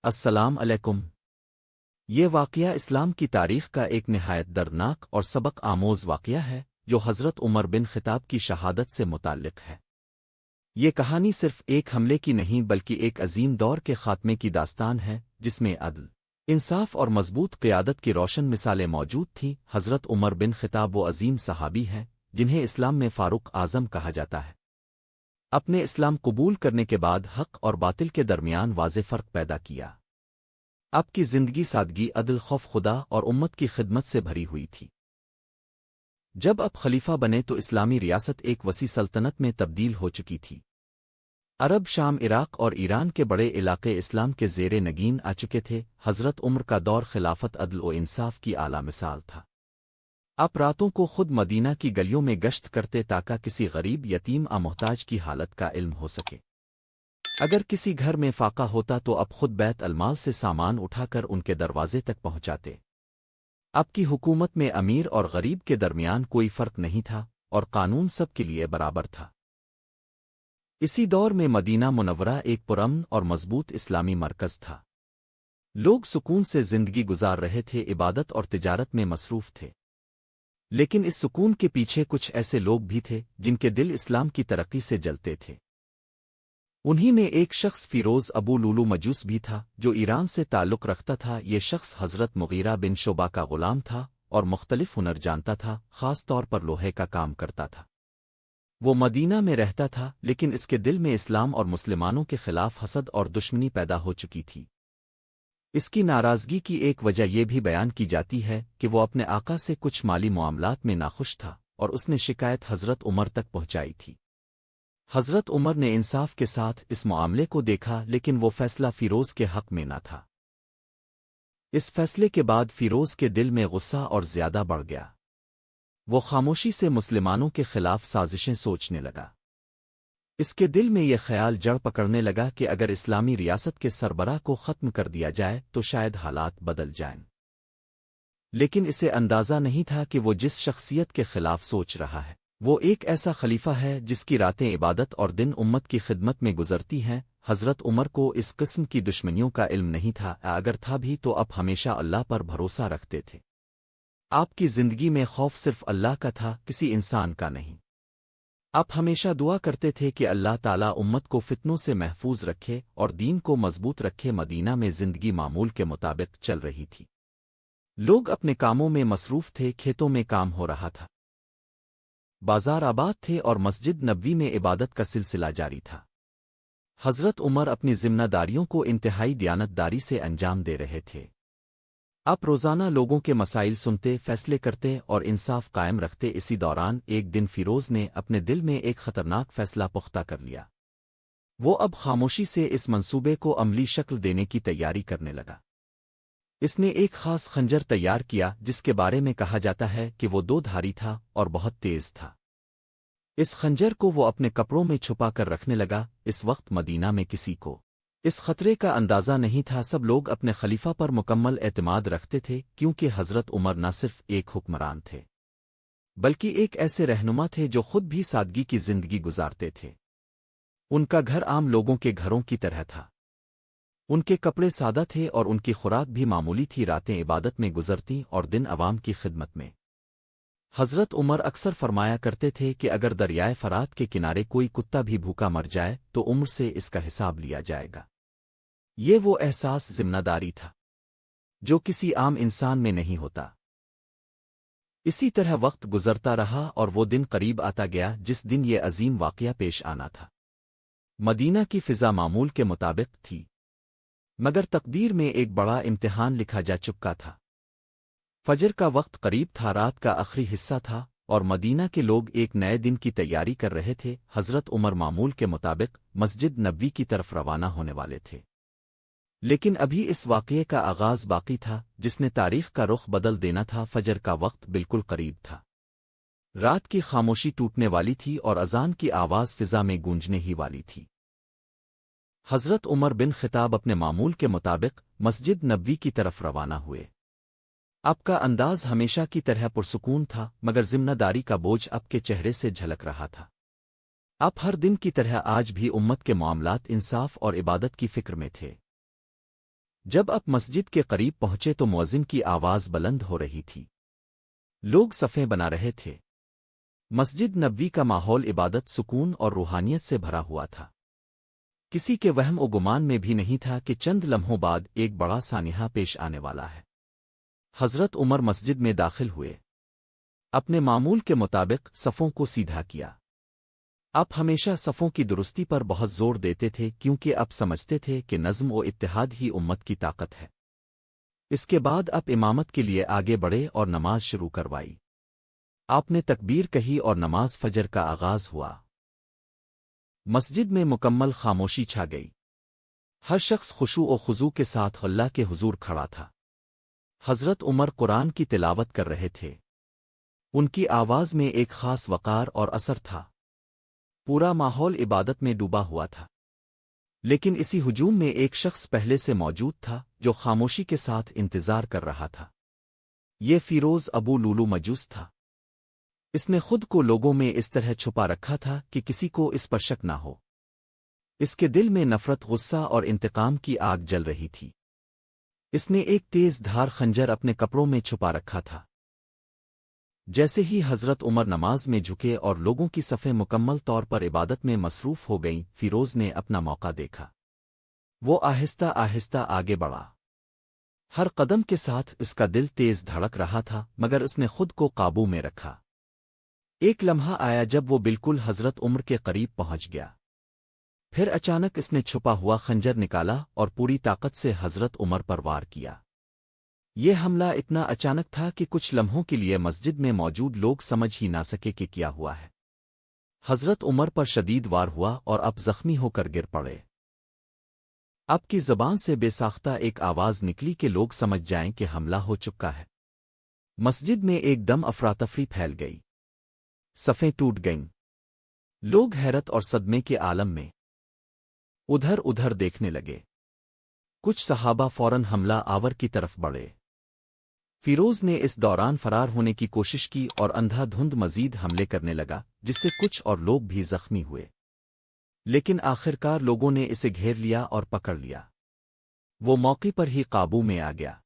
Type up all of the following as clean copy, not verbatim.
السلام علیکم۔ یہ واقعہ اسلام کی تاریخ کا ایک نہایت دردناک اور سبق آموز واقعہ ہے جو حضرت عمر بن خطاب کی شہادت سے متعلق ہے۔ یہ کہانی صرف ایک حملے کی نہیں بلکہ ایک عظیم دور کے خاتمے کی داستان ہے جس میں عدل، انصاف اور مضبوط قیادت کی روشن مثالیں موجود تھیں۔ حضرت عمر بن خطاب وہ عظیم صحابی ہیں جنہیں اسلام میں فاروق اعظم کہا جاتا ہے۔ اپنے اسلام قبول کرنے کے بعد حق اور باطل کے درمیان واضح فرق پیدا کیا۔ آپ کی زندگی سادگی، عدل، خوف خدا اور امت کی خدمت سے بھری ہوئی تھی۔ جب آپ خلیفہ بنے تو اسلامی ریاست ایک وسیع سلطنت میں تبدیل ہو چکی تھی۔ عرب، شام، عراق اور ایران کے بڑے علاقے اسلام کے زیر نگین آ چکے تھے۔ حضرت عمر کا دور خلافت، عدل و انصاف کی اعلیٰ مثال تھا۔ آپ راتوں کو خود مدینہ کی گلیوں میں گشت کرتے تاکہ کسی غریب، یتیم یا محتاج کی حالت کا علم ہو سکے۔ اگر کسی گھر میں فاقہ ہوتا تو اب خود بیت المال سے سامان اٹھا کر ان کے دروازے تک پہنچاتے۔ اب کی حکومت میں امیر اور غریب کے درمیان کوئی فرق نہیں تھا اور قانون سب کے لیے برابر تھا۔ اسی دور میں مدینہ منورہ ایک پرامن اور مضبوط اسلامی مرکز تھا۔ لوگ سکون سے زندگی گزار رہے تھے، عبادت اور تجارت میں مصروف تھے۔ لیکن اس سکون کے پیچھے کچھ ایسے لوگ بھی تھے جن کے دل اسلام کی ترقی سے جلتے تھے۔ انہی میں ایک شخص فیروز ابو لولو مجوس بھی تھا جو ایران سے تعلق رکھتا تھا۔ یہ شخص حضرت مغیرہ بن شعبہ کا غلام تھا اور مختلف ہنر جانتا تھا، خاص طور پر لوہے کا کام کرتا تھا۔ وہ مدینہ میں رہتا تھا لیکن اس کے دل میں اسلام اور مسلمانوں کے خلاف حسد اور دشمنی پیدا ہو چکی تھی۔ اس کی ناراضگی کی ایک وجہ یہ بھی بیان کی جاتی ہے کہ وہ اپنے آقا سے کچھ مالی معاملات میں ناخوش تھا اور اس نے شکایت حضرت عمر تک پہنچائی تھی۔ حضرت عمر نے انصاف کے ساتھ اس معاملے کو دیکھا لیکن وہ فیصلہ فیروز کے حق میں نہ تھا۔ اس فیصلے کے بعد فیروز کے دل میں غصہ اور زیادہ بڑھ گیا۔ وہ خاموشی سے مسلمانوں کے خلاف سازشیں سوچنے لگا۔ اس کے دل میں یہ خیال جڑ پکڑنے لگا کہ اگر اسلامی ریاست کے سربراہ کو ختم کر دیا جائے تو شاید حالات بدل جائیں۔ لیکن اسے اندازہ نہیں تھا کہ وہ جس شخصیت کے خلاف سوچ رہا ہے وہ ایک ایسا خلیفہ ہے جس کی راتیں عبادت اور دن امت کی خدمت میں گزرتی ہیں۔ حضرت عمر کو اس قسم کی دشمنیوں کا علم نہیں تھا، اگر تھا بھی تو اب ہمیشہ اللہ پر بھروسہ رکھتے تھے۔ آپ کی زندگی میں خوف صرف اللہ کا تھا، کسی انسان کا نہیں۔ آپ ہمیشہ دعا کرتے تھے کہ اللہ تعالیٰ امت کو فتنوں سے محفوظ رکھے اور دین کو مضبوط رکھے۔ مدینہ میں زندگی معمول کے مطابق چل رہی تھی۔ لوگ اپنے کاموں میں مصروف تھے، کھیتوں میں کام ہو رہا تھا، بازار آباد تھے اور مسجد نبوی میں عبادت کا سلسلہ جاری تھا۔ حضرت عمر اپنی ذمہ داریوں کو انتہائی دیانتداری سے انجام دے رہے تھے۔ آپ روزانہ لوگوں کے مسائل سنتے، فیصلے کرتے اور انصاف قائم رکھتے۔ اسی دوران ایک دن فیروز نے اپنے دل میں ایک خطرناک فیصلہ پختہ کر لیا۔ وہ اب خاموشی سے اس منصوبے کو عملی شکل دینے کی تیاری کرنے لگا۔ اس نے ایک خاص خنجر تیار کیا جس کے بارے میں کہا جاتا ہے کہ وہ 2 دھاری تھا اور بہت تیز تھا۔ اس خنجر کو وہ اپنے کپڑوں میں چھپا کر رکھنے لگا۔ اس وقت مدینہ میں کسی کو اس خطرے کا اندازہ نہیں تھا۔ سب لوگ اپنے خلیفہ پر مکمل اعتماد رکھتے تھے کیونکہ حضرت عمر نہ صرف ایک حکمران تھے بلکہ ایک ایسے رہنما تھے جو خود بھی سادگی کی زندگی گزارتے تھے۔ ان کا گھر عام لوگوں کے گھروں کی طرح تھا۔ ان کے کپڑے سادہ تھے اور ان کی خوراک بھی معمولی تھی۔ راتیں عبادت میں گزرتی اور دن عوام کی خدمت میں۔ حضرت عمر اکثر فرمایا کرتے تھے کہ اگر دریائے فرات کے کنارے کوئی کتا بھی بھوکا مر جائے تو عمر سے اس کا حساب لیا جائے گا۔ یہ وہ احساس ذمہ داری تھا جو کسی عام انسان میں نہیں ہوتا۔ اسی طرح وقت گزرتا رہا اور وہ دن قریب آتا گیا جس دن یہ عظیم واقعہ پیش آنا تھا۔ مدینہ کی فضا معمول کے مطابق تھی مگر تقدیر میں ایک بڑا امتحان لکھا جا چکا تھا۔ فجر کا وقت قریب تھا، رات کا آخری حصہ تھا اور مدینہ کے لوگ ایک نئے دن کی تیاری کر رہے تھے۔ حضرت عمر معمول کے مطابق مسجد نبوی کی طرف روانہ ہونے والے تھے، لیکن ابھی اس واقعے کا آغاز باقی تھا جس نے تاریخ کا رخ بدل دینا تھا۔ فجر کا وقت بالکل قریب تھا، رات کی خاموشی ٹوٹنے والی تھی اور اذان کی آواز فضا میں گونجنے ہی والی تھی۔ حضرت عمر بن خطاب اپنے معمول کے مطابق مسجد نبوی کی طرف روانہ ہوئے۔ اب کا انداز ہمیشہ کی طرح پرسکون تھا مگر ذمہ داری کا بوجھ اب کے چہرے سے جھلک رہا تھا۔ اب ہر دن کی طرح آج بھی امت کے معاملات، انصاف اور عبادت کی فکر میں تھے۔ جب آپ مسجد کے قریب پہنچے تو مؤذن کی آواز بلند ہو رہی تھی۔ لوگ صفیں بنا رہے تھے۔ مسجد نبوی کا ماحول عبادت، سکون اور روحانیت سے بھرا ہوا تھا۔ کسی کے وہم و گمان میں بھی نہیں تھا کہ چند لمحوں بعد ایک بڑا سانحہ پیش آنے والا ہے۔ حضرت عمر مسجد میں داخل ہوئے۔ اپنے معمول کے مطابق صفوں کو سیدھا کیا۔ آپ ہمیشہ صفوں کی درستی پر بہت زور دیتے تھے کیونکہ آپ سمجھتے تھے کہ نظم و اتحاد ہی امت کی طاقت ہے۔ اس کے بعد آپ امامت کے لیے آگے بڑھے اور نماز شروع کروائی۔ آپ نے تکبیر کہی اور نماز فجر کا آغاز ہوا۔ مسجد میں مکمل خاموشی چھا گئی۔ ہر شخص خشوع و خضوع کے ساتھ اللہ کے حضور کھڑا تھا۔ حضرت عمر قرآن کی تلاوت کر رہے تھے۔ ان کی آواز میں ایک خاص وقار اور اثر تھا۔ پورا ماحول عبادت میں ڈوبا ہوا تھا۔ لیکن اسی ہجوم میں ایک شخص پہلے سے موجود تھا جو خاموشی کے ساتھ انتظار کر رہا تھا۔ یہ فیروز ابو لولو مجوس تھا۔ اس نے خود کو لوگوں میں اس طرح چھپا رکھا تھا کہ کسی کو اس پر شک نہ ہو۔ اس کے دل میں نفرت، غصہ اور انتقام کی آگ جل رہی تھی۔ اس نے ایک تیز دھار خنجر اپنے کپڑوں میں چھپا رکھا تھا۔ جیسے ہی حضرت عمر نماز میں جھکے اور لوگوں کی صفیں مکمل طور پر عبادت میں مصروف ہو گئیں، فیروز نے اپنا موقع دیکھا۔ وہ آہستہ آہستہ آگے بڑھا۔ ہر قدم کے ساتھ اس کا دل تیز دھڑک رہا تھا، مگر اس نے خود کو قابو میں رکھا۔ ایک لمحہ آیا جب وہ بالکل حضرت عمر کے قریب پہنچ گیا۔ پھر اچانک اس نے چھپا ہوا خنجر نکالا اور پوری طاقت سے حضرت عمر پر وار کیا۔ یہ حملہ اتنا اچانک تھا کہ کچھ لمحوں کے لیے مسجد میں موجود لوگ سمجھ ہی نہ سکے کہ کیا ہوا ہے۔ حضرت عمر پر شدید وار ہوا اور اب زخمی ہو کر گر پڑے۔ اب کی زبان سے بے ساختہ ایک آواز نکلی کہ لوگ سمجھ جائیں کہ حملہ ہو چکا ہے۔ مسجد میں ایک دم افراتفری پھیل گئی۔ صفیں ٹوٹ گئیں۔ لوگ حیرت اور صدمے کے عالم میں ادھر ادھر دیکھنے لگے۔ کچھ صحابہ فوراً حملہ آور کی طرف بڑھے۔ فیروز نے اس دوران فرار ہونے کی کوشش کی اور اندھا دھند مزید حملے کرنے لگا، جس سے کچھ اور لوگ بھی زخمی ہوئے۔ لیکن آخرکار لوگوں نے اسے گھیر لیا اور پکڑ لیا۔ وہ موقع پر ہی قابو میں آ گیا۔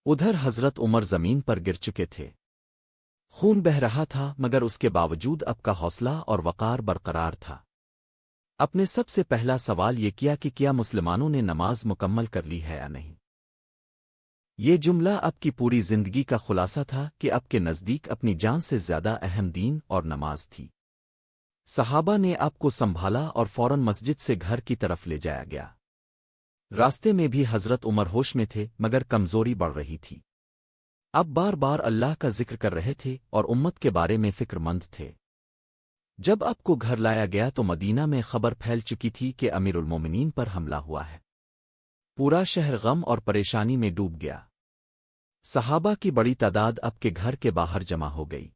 ادھر حضرت عمر زمین پر گر چکے تھے۔ خون بہہ رہا تھا، مگر اس کے باوجود اب کا حوصلہ اور وقار برقرار تھا۔ اپنے سب سے پہلا سوال یہ کیا کہ کیا مسلمانوں نے نماز مکمل کر لی ہے یا نہیں۔ یہ جملہ اب کی پوری زندگی کا خلاصہ تھا کہ اب کے نزدیک اپنی جان سے زیادہ اہم دین اور نماز تھی۔ صحابہ نے آپ کو سنبھالا اور فوراً مسجد سے گھر کی طرف لے جایا گیا۔ راستے میں بھی حضرت عمر ہوش میں تھے، مگر کمزوری بڑھ رہی تھی۔ اب بار بار اللہ کا ذکر کر رہے تھے اور امت کے بارے میں فکر مند تھے۔ جب آپ کو گھر لایا گیا تو مدینہ میں خبر پھیل چکی تھی کہ امیر المومنین پر حملہ ہوا ہے۔ پورا شہر غم اور پریشانی میں ڈوب گیا۔ صحابہ کی بڑی تعداد آپ کے گھر کے باہر جمع ہو گئی۔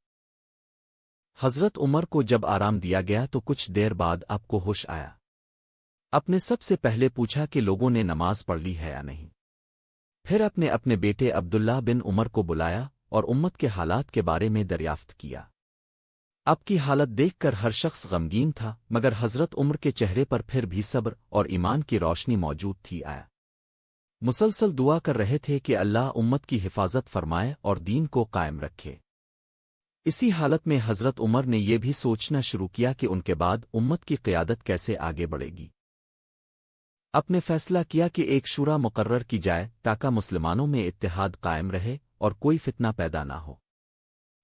حضرت عمر کو جب آرام دیا گیا تو کچھ دیر بعد آپ کو ہوش آیا۔ اپنے سب سے پہلے پوچھا کہ لوگوں نے نماز پڑھ لی ہے یا نہیں۔ پھر اپنے بیٹے عبداللہ بن عمر کو بلایا اور امت کے حالات کے بارے میں دریافت کیا۔ اب کی حالت دیکھ کر ہر شخص غمگین تھا، مگر حضرت عمر کے چہرے پر پھر بھی صبر اور ایمان کی روشنی موجود تھی۔ مسلسل دعا کر رہے تھے کہ اللہ امت کی حفاظت فرمائے اور دین کو قائم رکھے۔ اسی حالت میں حضرت عمر نے یہ بھی سوچنا شروع کیا کہ ان کے بعد امت کی قیادت کیسے آگے بڑھے گی۔ اپنے فیصلہ کیا کہ ایک شورا مقرر کی جائے تاکہ مسلمانوں میں اتحاد قائم رہے اور کوئی فتنہ پیدا نہ ہو۔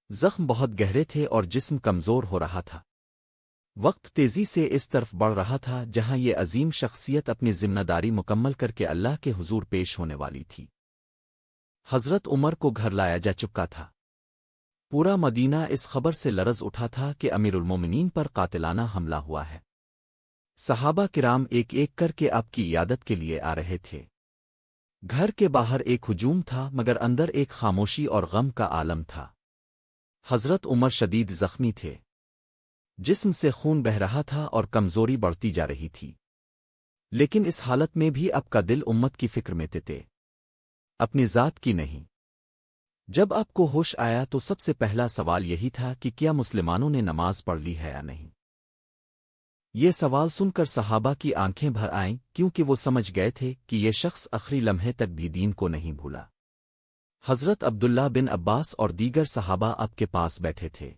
زخم بہت گہرے تھے اور جسم کمزور ہو رہا تھا۔ وقت تیزی سے اس طرف بڑھ رہا تھا جہاں یہ عظیم شخصیت اپنی ذمہ داری مکمل کر کے اللہ کے حضور پیش ہونے والی تھی۔ حضرت عمر کو گھر لایا جا چکا تھا۔ پورا مدینہ اس خبر سے لرز اٹھا تھا کہ امیر المومنین پر قاتلانہ حملہ ہوا ہے۔ صحابہ کرام ایک ایک کر کے آپ کی عیادت کے لیے آ رہے تھے۔ گھر کے باہر ایک ہجوم تھا، مگر اندر ایک خاموشی اور غم کا عالم تھا۔ حضرت عمر شدید زخمی تھے۔ جسم سے خون بہہ رہا تھا اور کمزوری بڑھتی جا رہی تھی۔ لیکن اس حالت میں بھی آپ کا دل امت کی فکر میں تھے، اپنی ذات کی نہیں۔ جب آپ کو ہوش آیا تو سب سے پہلا سوال یہی تھا کہ کیا مسلمانوں نے نماز پڑھ لی ہے یا نہیں۔ یہ سوال سن کر صحابہ کی آنکھیں بھر آئیں کیونکہ وہ سمجھ گئے تھے کہ یہ شخص آخری لمحے تک بھی دین کو نہیں بھولا۔ حضرت عبداللہ بن عباس اور دیگر صحابہ اب کے پاس بیٹھے تھے۔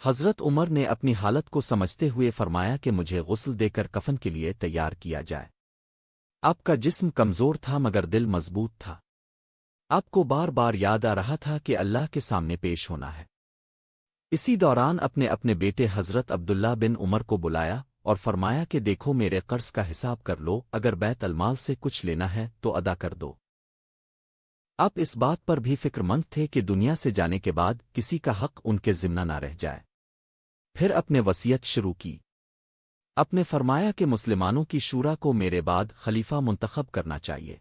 حضرت عمر نے اپنی حالت کو سمجھتے ہوئے فرمایا کہ مجھے غسل دے کر کفن کے لیے تیار کیا جائے۔ آپ کا جسم کمزور تھا مگر دل مضبوط تھا۔ آپ کو بار بار یاد آ رہا تھا کہ اللہ کے سامنے پیش ہونا ہے۔ اسی دوران اپنے بیٹے حضرت عبداللہ بن عمر کو بلایا اور فرمایا کہ دیکھو میرے قرض کا حساب کر لو، اگر بیت المال سے کچھ لینا ہے تو ادا کر دو۔ آپ اس بات پر بھی فکر مند تھے کہ دنیا سے جانے کے بعد کسی کا حق ان کے ذمہ نہ رہ جائے۔ پھر اپنے وصیت شروع کی۔ اپنے فرمایا کہ مسلمانوں کی شورا کو میرے بعد خلیفہ منتخب کرنا چاہیے۔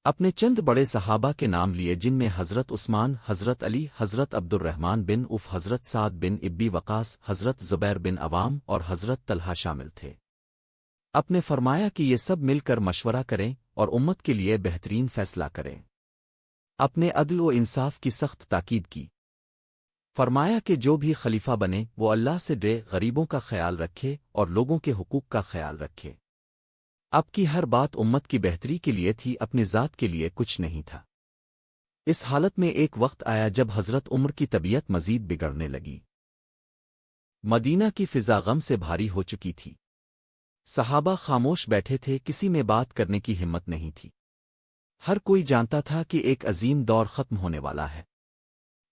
اپنے چند بڑے صحابہ کے نام لیے جن میں حضرت عثمان، حضرت علی، حضرت عبد الرحمن بن عوف، حضرت سعد بن ابی وقاص، حضرت زبیر بن عوام اور حضرت طلحہ شامل تھے۔ اپنے فرمایا کہ یہ سب مل کر مشورہ کریں اور امت کے لیے بہترین فیصلہ کریں۔ اپنے عدل و انصاف کی سخت تاکید کی۔ فرمایا کہ جو بھی خلیفہ بنے وہ اللہ سے ڈرے، غریبوں کا خیال رکھے اور لوگوں کے حقوق کا خیال رکھے۔ اب کی ہر بات امت کی بہتری کے لیے تھی، اپنی ذات کے لیے کچھ نہیں تھا۔ اس حالت میں ایک وقت آیا جب حضرت عمر کی طبیعت مزید بگڑنے لگی۔ مدینہ کی فضا غم سے بھاری ہو چکی تھی۔ صحابہ خاموش بیٹھے تھے، کسی میں بات کرنے کی ہمت نہیں تھی۔ ہر کوئی جانتا تھا کہ ایک عظیم دور ختم ہونے والا ہے۔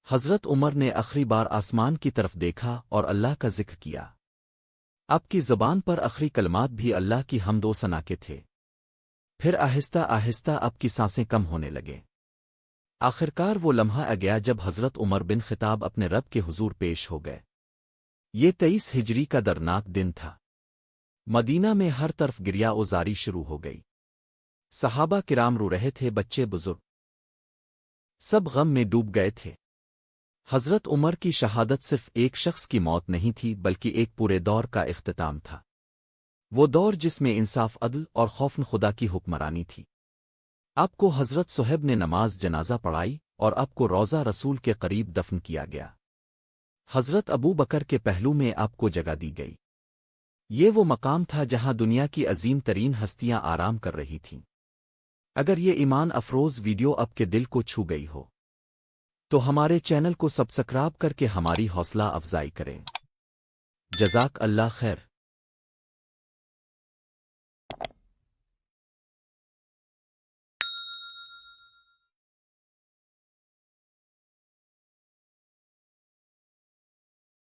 حضرت عمر نے آخری بار آسمان کی طرف دیکھا اور اللہ کا ذکر کیا۔ آپ کی زبان پر آخری کلمات بھی اللہ کی حمد و ثنا کے تھے۔ پھر آہستہ آہستہ آپ کی سانسیں کم ہونے لگے۔ آخرکار وہ لمحہ آ گیا جب حضرت عمر بن خطاب اپنے رب کے حضور پیش ہو گئے۔ یہ 23 ہجری کا دردناک دن تھا۔ مدینہ میں ہر طرف گریا ازاری شروع ہو گئی۔ صحابہ کرام رو رہے تھے، بچے بزرگ سب غم میں ڈوب گئے تھے۔ حضرت عمر کی شہادت صرف ایک شخص کی موت نہیں تھی بلکہ ایک پورے دور کا اختتام تھا۔ وہ دور جس میں انصاف، عدل اور خوف خدا کی حکمرانی تھی۔ آپ کو حضرت صہیب نے نماز جنازہ پڑھائی اور آپ کو روضہ رسول کے قریب دفن کیا گیا۔ حضرت ابو بکر کے پہلو میں آپ کو جگہ دی گئی۔ یہ وہ مقام تھا جہاں دنیا کی عظیم ترین ہستیاں آرام کر رہی تھیں۔ اگر یہ ایمان افروز ویڈیو آپ کے دل کو چھو گئی ہو تو ہمارے چینل کو سبسکرائب کر کے ہماری حوصلہ افزائی کریں۔ جزاک اللہ خیر۔